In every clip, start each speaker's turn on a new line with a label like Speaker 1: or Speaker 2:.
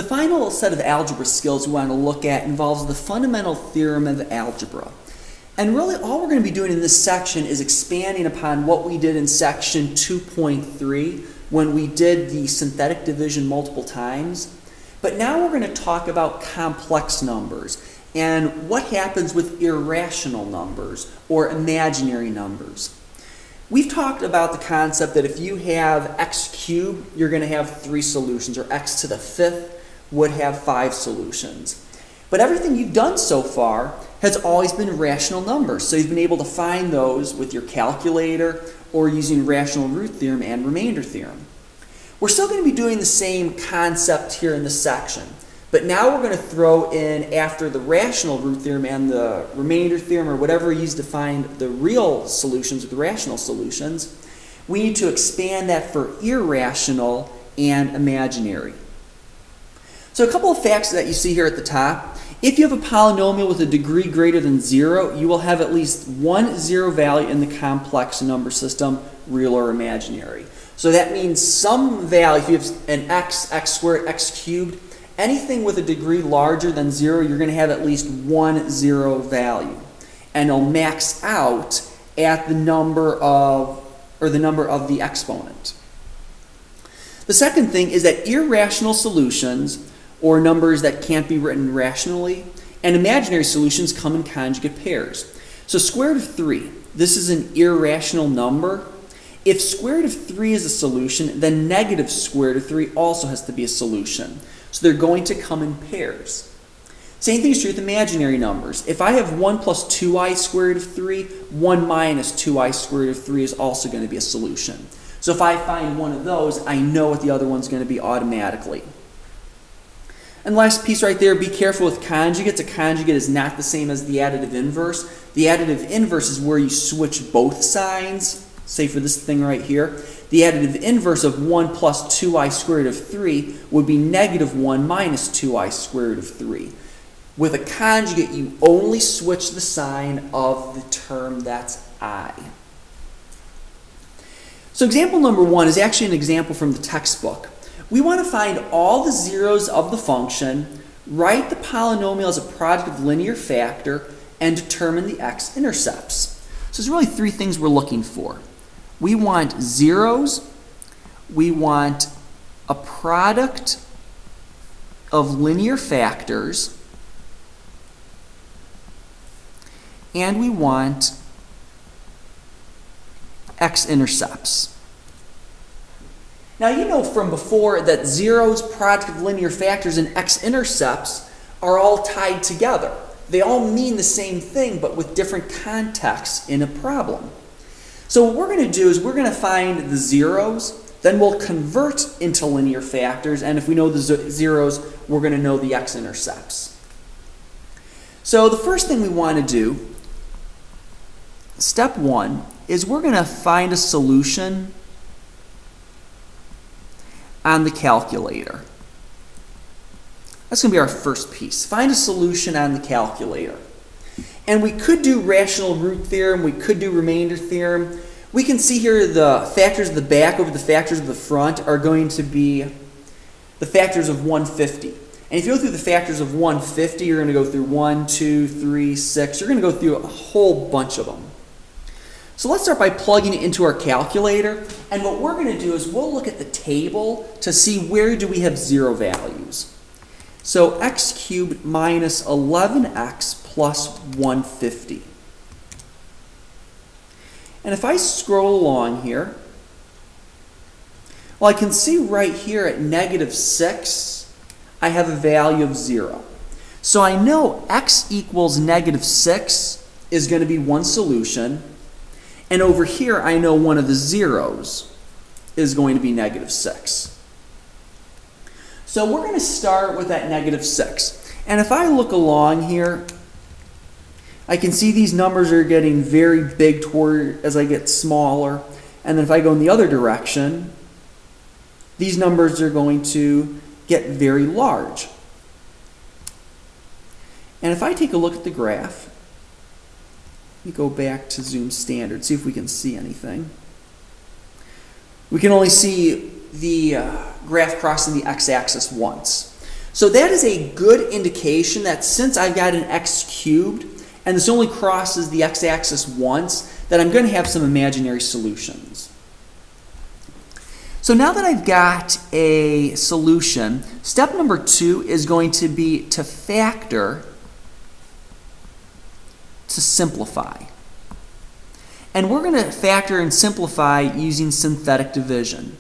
Speaker 1: The final set of algebra skills we want to look at involves the fundamental theorem of algebra. And really all we're going to be doing in this section is expanding upon what we did in section 2.3 when we did the synthetic division multiple times. But now we're going to talk about complex numbers and what happens with irrational numbers or imaginary numbers. We've talked about the concept that if you have x cubed, you're going to have 3 solutions, or x to the 5th would have 5 solutions. But everything you've done so far has always been rational numbers. So you've been able to find those with your calculator or using rational root theorem and remainder theorem. We're still going to be doing the same concept here in this section. But now we're going to throw in, after the rational root theorem and the remainder theorem, or whatever you use to find the real solutions or the rational solutions, we need to expand that for irrational and imaginary. So a couple of facts that you see here at the top. If you have a polynomial with a degree greater than 0, you will have at least one 0 value in the complex number system, real or imaginary. So that means some value, if you have an x, x squared, x cubed, anything with a degree larger than 0, you're going to have at least one 0 value. And it'll max out at the number of the exponent. The second thing is that irrational solutions, or numbers that can't be written rationally, and imaginary solutions come in conjugate pairs. So square root of 3, this is an irrational number. If square root of 3 is a solution, then negative square root of 3 also has to be a solution. So they're going to come in pairs. Same thing is true with imaginary numbers. If I have 1 plus 2i squared root of 3, 1 minus 2i squared root of 3 is also going to be a solution. So if I find one of those, I know what the other one's going to be automatically. And last piece right there, be careful with conjugates. A conjugate is not the same as the additive inverse. The additive inverse is where you switch both signs. Say for this thing right here, the additive inverse of 1 plus 2i squared root of 3 would be negative 1 minus 2i squared root of 3. With a conjugate, you only switch the sign of the term that's I. So example number 1 is actually an example from the textbook. We want to find all the zeros of the function, write the polynomial as a product of linear factor, and determine the x-intercepts. So there's really 3 things we're looking for. We want zeros, we want a product of linear factors, and we want x-intercepts. Now you know from before that zeros, product of linear factors, and x-intercepts are all tied together. They all mean the same thing, but with different contexts in a problem. So what we're going to do is we're going to find the zeros, then we'll convert into linear factors, and if we know the zeros, we're going to know the x-intercepts. So the first thing we want to do, step 1, is we're going to find a solution on the calculator. That's going to be our first piece. Find a solution on the calculator. And we could do rational root theorem, we could do remainder theorem. We can see here the factors of the back over the factors of the front are going to be the factors of 150. And if you go through the factors of 150, you're going to go through 1, 2, 3, 6. You're going to go through a whole bunch of them. So let's start by plugging it into our calculator. And what we're going to do is we'll look at the table to see where do we have 0 values. So x cubed minus 11x plus 150. And if I scroll along here, well, I can see right here at negative 6, I have a value of 0. So I know x equals negative 6 is going to be one solution. And over here, I know one of the zeros is going to be negative 6. So we're going to start with that negative 6. And if I look along here, I can see these numbers are getting very big toward as I get smaller. And then if I go in the other direction, these numbers are going to get very large. And if I take a look at the graph, let me go back to Zoom Standard, see if we can see anything. We can only see the graph crossing the x-axis once. So that is a good indication that since I've got an x cubed, and this only crosses the x-axis once, that I'm going to have some imaginary solutions. So now that I've got a solution, step number 2 is going to be to factor to simplify. And we're going to factor and simplify using synthetic division.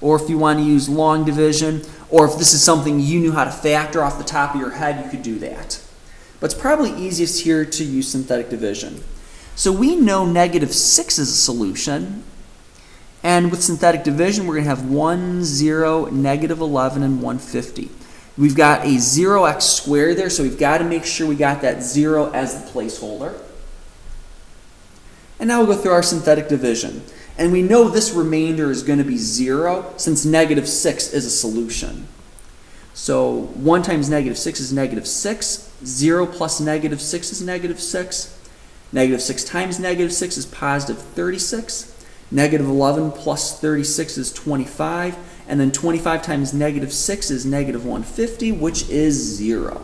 Speaker 1: Or if you want to use long division, or if this is something you knew how to factor off the top of your head, you could do that. But it's probably easiest here to use synthetic division. So we know -6 is a solution. And with synthetic division, we're going to have 1, 0, -11, and 150. We've got a 0x squared there, so we've got to make sure we got that 0 as the placeholder. And now we'll go through our synthetic division. And we know this remainder is going to be 0 since -6 is a solution. So 1 times -6 is -6. 0 plus -6 is -6. -6 times -6 is positive 36. -11 plus 36 is 25. And then 25 times -6 is -150, which is 0.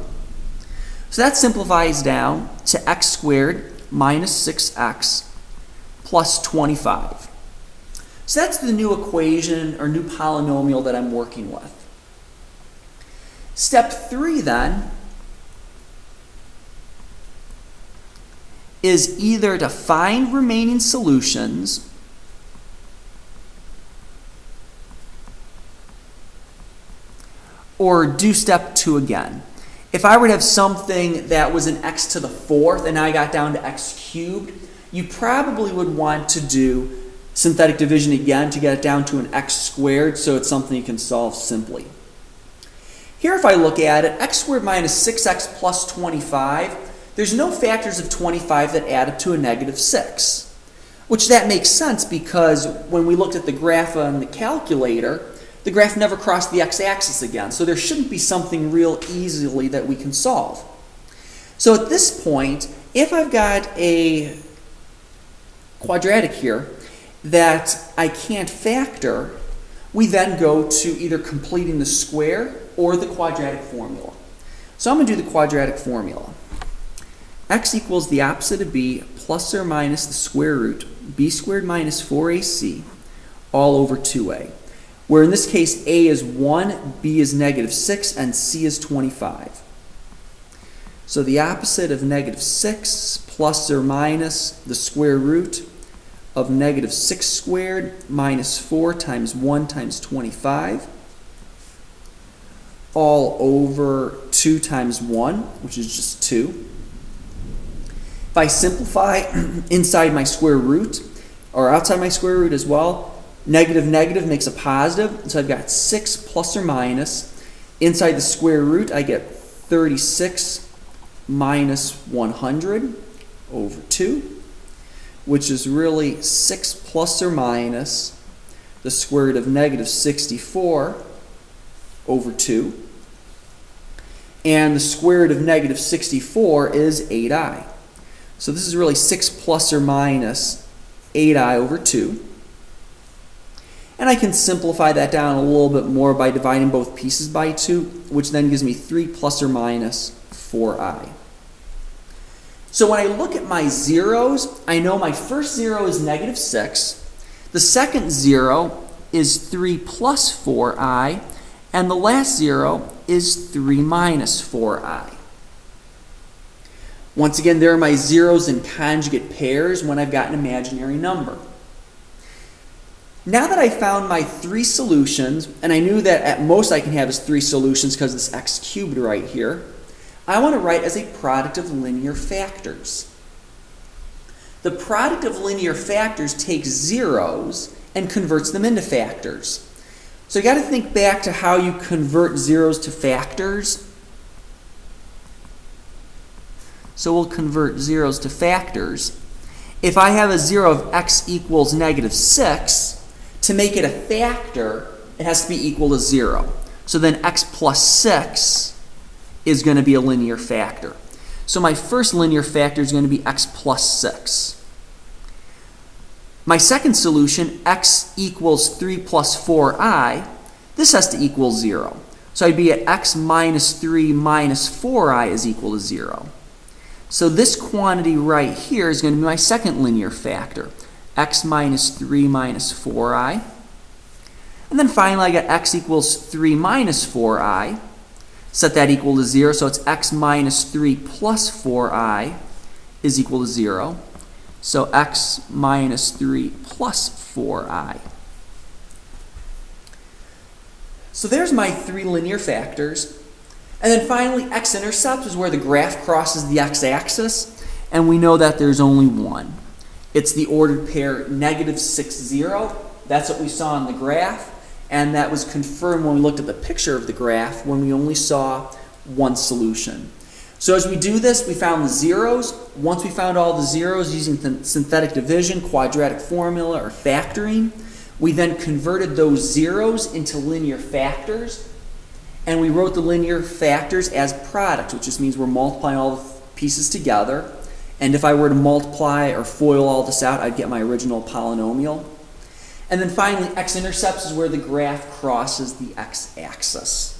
Speaker 1: So that simplifies down to x squared minus 6x plus 25. So that's the new equation or new polynomial that I'm working with. Step 3 then is either to find remaining solutions or do step 2 again. If I were to have something that was an x to the 4th and I got down to x cubed, you probably would want to do synthetic division again to get it down to an x squared, so it's something you can solve simply. Here if I look at it, x squared minus 6x plus 25, there's no factors of 25 that add up to a -6. Which that makes sense because when we looked at the graph on the calculator, the graph never crossed the x-axis again, so there shouldn't be something real easily that we can solve. So at this point, if I've got a quadratic here that I can't factor, we then go to either completing the square or the quadratic formula. So I'm going to do the quadratic formula. X equals the opposite of b plus or minus the square root b squared minus 4ac all over 2a. Where in this case a is 1, b is -6, and c is 25. So the opposite of -6 plus or minus the square root of -6 squared minus 4 times 1 times 25 all over 2 times 1, which is just 2. If I simplify inside my square root, or outside my square root as well, negative makes a positive, so I've got 6 plus or minus. Inside the square root, I get 36 minus 100 over 2, which is really 6 plus or minus the square root of -64 over 2. And the square root of -64 is 8i. So this is really 6 plus or minus 8i over 2. And I can simplify that down a little bit more by dividing both pieces by 2, which then gives me 3 plus or minus 4i. So when I look at my zeros, I know my first 0 is -6, the second 0 is 3 plus 4i, and the last 0 is 3 minus 4i. Once again, there are my zeros in conjugate pairs when I've got an imaginary number. Now that I found my 3 solutions, and I knew that at most I can have is 3 solutions because it's x cubed right here, I want to write as a product of linear factors. The product of linear factors takes zeros and converts them into factors. So you got to think back to how you convert zeros to factors. So we'll convert zeros to factors. If I have a 0 of x equals -6, to make it a factor, it has to be equal to 0. So then x plus 6 is going to be a linear factor. So my first linear factor is going to be x plus 6. My second solution, x equals 3 plus 4i, this has to equal 0. So I'd be at x minus 3 minus 4i is equal to 0. So this quantity right here is going to be my second linear factor, x minus 3 minus 4i. And then finally I got x equals 3 minus 4i. Set that equal to 0, so it's x minus 3 plus 4i is equal to 0. So x minus 3 plus 4i. So there's my three linear factors. And then finally, x-intercept is where the graph crosses the x-axis, and we know that there's only one. It's the ordered pair negative 6, 0. That's what we saw in the graph, and that was confirmed when we looked at the picture of the graph when we only saw one solution. So as we do this, we found the zeros. Once we found all the zeros using synthetic division, quadratic formula, or factoring, we then converted those zeros into linear factors, and we wrote the linear factors as products, which just means we're multiplying all the pieces together. And if I were to multiply or FOIL all this out, I'd get my original polynomial. And then finally, x-intercepts is where the graph crosses the x-axis.